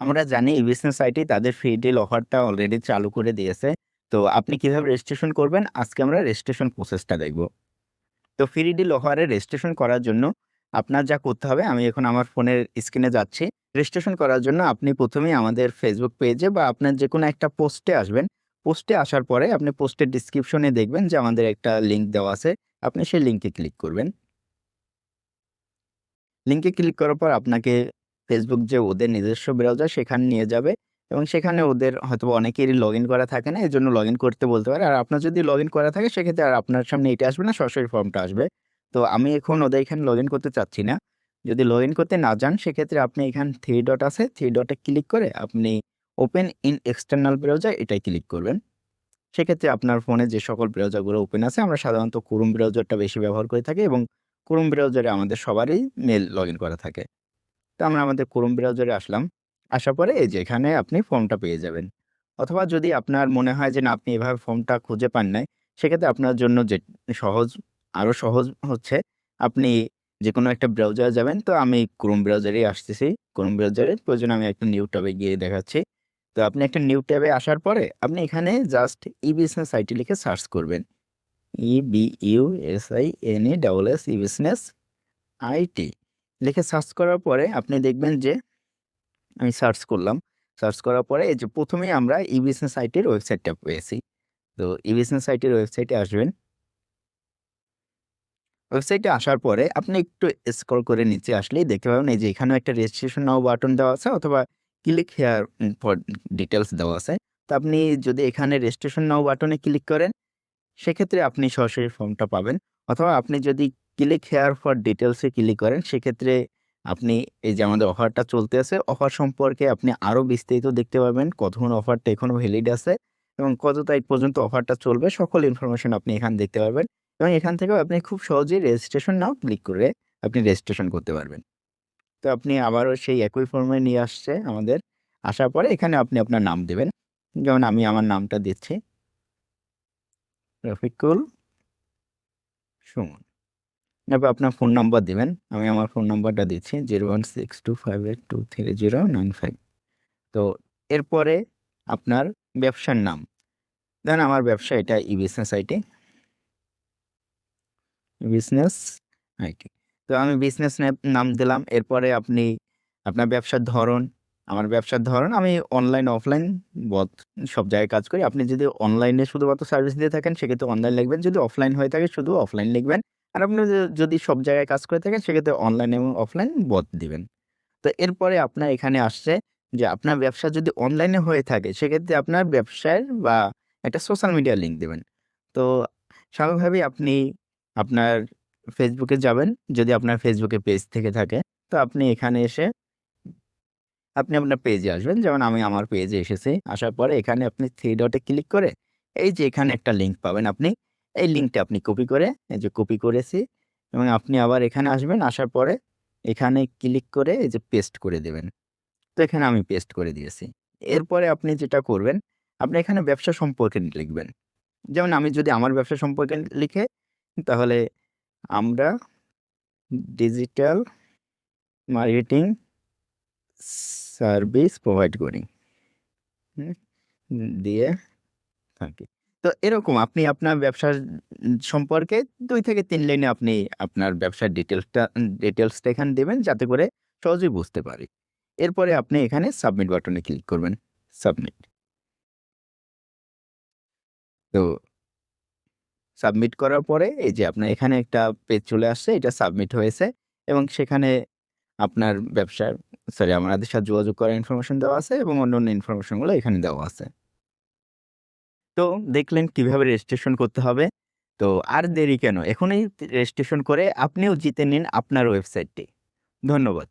আমরা জানি ই-বিজনেস আইটি তাদের ফ্রি ডিল অফারটা অলরেডি চালু করে দিয়েছে। তো আপনি কিভাবে রেজিস্ট্রেশন করবেন? আজকে আমরা রেজিস্ট্রেশন প্রসেসটা দেখব। তো ফ্রি ডিল অফারে রেজিস্ট্রেশন করার জন্য আপনার যা করতে হবে, আমি এখন আমার ফোনের স্ক্রিনে যাচ্ছি। রেজিস্ট্রেশন করার জন্য আপনি ১ম এই আমাদের ফেসবুক পেজে বা আপনার যেকোনো একটা পোস্টে আসবেন। পোস্টে আসার পরে আপনি পোস্টের ডেসক্রিপশনে দেখবেন যে আমাদের একটা লিঙ্ক দেওয়া আছে। আপনি সেই লিঙ্কে ক্লিক করবেন। লিঙ্কে ক্লিক করার পর আপনাকে Facebook যে ওদের নিজস্ব ব্রাউজার সেখানে নিয়ে যাবে এবং সেখানে ওদের হয়তোবা অনেকেরই লগইন করা থাকে না। এজন্য লগইন করতে বলতে পারে। আর আপনার যদি লগইন করা থাকে সেক্ষেত্রে আর আপনার সামনে এটা আসবে না, সরাসরি ফর্মটা আসবে। তো আমি এখন ওদের এখানে লগইন করতে চাচ্ছি না। যদি লগইন করতে না চান সেক্ষেত্রে আপনি এখানে 3 ডট আছে, 3 ডটে ক্লিক করে আপনি ওপেন ইন এক্সটার্নাল ব্রাউজার এটায় ক্লিক করবেন। সেক্ষেত্রে আপনার ফোনে যে সকল ব্রাউজারগুলো ওপেন আছে, আমরা সাধারণত Chrome ব্রাউজারটা বেশি ব্যবহার করে থাকি এবং Chrome ব্রাউজারে আমাদের সবারই মেইল লগইন করা থাকে। তো আমরা আমাদের Chrome ব্রাউজারে আসলাম। আসার পরে এই যে এখানে আপনি ফর্মটা পেয়ে যাবেন। অথবা যদি আপনার মনে হয় যে না আপনি এভাবে ফর্মটা খুঁজে পান নাই, সেক্ষেত্রে আপনার জন্য যে সহজ আরো সহজ হচ্ছে আপনি যেকোনো একটা ব্রাউজারে যাবেন। তো আমি Chrome ব্রাউজারেই আসতেছি। Chrome ব্রাউজারে প্রয়োজনে আমি একটা নিউ ট্যাবে গিয়ে দেখাচ্ছি। তো আপনি একটা নিউ ট্যাবে আসার পরে আপনি এখানে জাস্ট ই-বিজনেস আইটি লিখে সার্চ করবেন। EBUSINESS ই-বিজনেস আইটি লিখে সার্চ করার পরে আপনি দেখবেন যে আমি সার্চ করলাম। সার্চ করার পরে এই যে ১ম এই আমরা ই-বিজনেস আইটির ওয়েবসাইটটা পেয়েছি। তো ই-বিজনেস আইটির ওয়েবসাইটে আসবেন। ওয়েবসাইটে আসার পরে আপনি একটু স্ক্রল করে নিচে আসলেই দেখতে পাবেন এই যে এখানেও একটা রেজিস্ট্রেশন নাও বাটন দেওয়া আছে অথবা ক্লিক হেয়ার ফর ডিটেইলস দেওয়া আছে। তো আপনি যদি এখানে রেজিস্ট্রেশন নাও বাটনে ক্লিক করেন সেক্ষেত্রে আপনি সরাসরি ফর্মটা পাবেন। অথবা আপনি যদি click here for details A click করেন সেক্ষেত্রে আপনি এই যে আমাদের অফারটা চলতেছে, অফার সম্পর্কে আপনি আরো বিস্তারিত দেখতে পাবেন। কতক্ষণ অফারটা এখনো ভ্যালিড আছে এবং কত তারিখ পর্যন্ত অফারটা চলবে সকল ইনফরমেশন আপনি এখানে দেখতে পারবেন। এবং এখান থেকেও আপনি খুব সহজেই রেজিস্ট্রেশন নাও ক্লিক করে আপনি রেজিস্ট্রেশন করতে পারবেন। তো আপনি আবারও সেই একই ফর্মে নিয়ে আসছে আমাদের। আসার পরে এখানে আপনি আপনার নাম দিবেন। যেমন আমি আমার নামটা দিচ্ছি রফিকুল সুমন। এরপর আপনার ফোন নাম্বার দিবেন। আমি আমার ফোন নাম্বারটা দিচ্ছি 01625823095। তো এরপরে আপনার ব্যবসার নাম। ধরেন আমার ব্যবসা এটা ই-বিজনেস আইটি। Business IT. তো আমি বিজনেস নাম দিলাম। এরপরে আপনি আপনার ব্যবসার ধরন, আমার ব্যবসার ধরন আমি অনলাইন, অফলাইন বোথ সব জায়গায় কাজ করি। আপনি যদি অনলাইনে শুধুমাত্র সার্ভিস দিয়ে থাকেন সেক্ষেত্রে অনলাইন লিখবেন। যদি অফলাইন হয়ে থাকে শুধু অফলাইন লিখবেন। আর আপনি যদি সব জায়গায় কাজ করে থাকেন সেক্ষেত্রে অনলাইন এবং অফলাইন বোথ দিবেন। তো এরপরে আপনার এখানে আসছে যে আপনার ব্যবসা যদি অনলাইনে হয়ে থাকে সেক্ষেত্রে আপনার ব্যবসার বা একটা সোশ্যাল মিডিয়া লিঙ্ক দিবেন। তো স্বাভাবিকভাবেই আপনি আপনার ফেসবুকে যাবেন। যদি আপনার ফেসবুকে পেজ থেকে থাকে, তো আপনি এখানে এসে আপনি আপনার পেজে আসবেন। যেমন আমি আমার পেজে এসেছি। আসার পরে এখানে আপনি 3 ডটে ক্লিক করে এই যে এখানে একটা লিঙ্ক পাবেন আপনি। এই লিঙ্কটা আপনি কপি করে এই যে কপি করেছি এবং আপনি আবার এখানে আসবেন। আসার পরে এখানে ক্লিক করে এই যে পেস্ট করে দেবেন। তো এখানে আমি পেস্ট করে দিয়েছি। এরপরে আপনি যেটা করবেন, আপনি এখানে ব্যবসা সম্পর্কে লিখবেন। যেমন আমি যদি আমার ব্যবসা সম্পর্কে লিখে তাহলে আমরা ডিজিটাল মার্কেটিং সার্ভিস প্রোভাইড করি। হুম? দিয়ে থাকি। তো এরকম আপনি আপনার ব্যবসার সম্পর্কে ২ থেকে ৩ লাইনে আপনি আপনার ব্যবসার ডিটেইলসটা এখানে দিবেন যাতে করে সহজেই বুঝতে পারি। এরপরে আপনি এখানে সাবমিট বাটনে ক্লিক করবেন। সাবমিট। তো সাবমিট করার পরে এই যে আপনার এখানে একটা পেজ চলে আসছে। এটা সাবমিট হয়েছে এবং সেখানে আপনার ব্যবসার আমাদের সাথে যোগাযোগ করার ইনফরমেশন দেওয়া আছে এবং অন্যান্য ইনফরমেশন গুলো এখানে দেওয়া আছে। তো দেখলেন কিভাবে রেজিস্ট্রেশন করতে হবে। তো আর দেরি কেন? এখনই রেজিস্ট্রেশন করে আপনিও জিতে নিন আপনার ওয়েবসাইটটি। ধন্যবাদ।